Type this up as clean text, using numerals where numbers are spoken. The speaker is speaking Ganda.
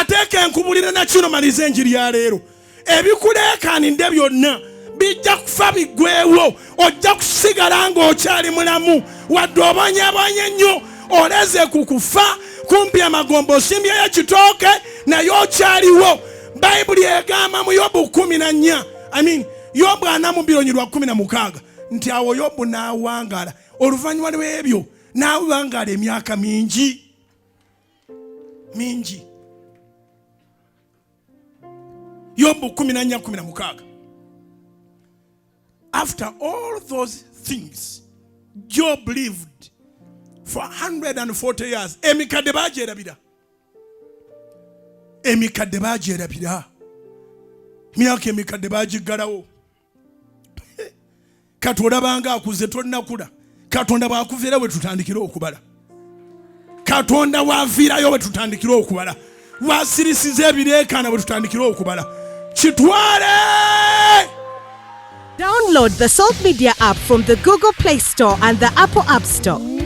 ateeka enkubulira na kino maliza enjiri ya leero. Ebikulekanidde byonna bijja kufa bigwewo. Ojja kusigala ng'okyali mulamu wadde obonyeebonye nnyo oleze ku kufa kumpi amagombo osimbyeyo ekitooke naye okyaliwo. Bayibuli egamba mu Yobu 14 Yobu 4:16 nti awo Yobu n'awangala oluvannyuma lw'ebyo n'awangala emyaka mingi. Yobu 14:16. After all those things, Job lived for 140 years. Emikadde bagyerabira. Myaka emikadde bagiggalawo. Katonda banga akuze tonnakula. Katonda bw'akuviira we tutandikira okubala. Katonda w'aviirayo we tutandikira okubala. W'asirisiza ebireekaana we tutandikira okubala. Kitwale! Download the Salt Media app from the Google Play Store and the Apple App Store.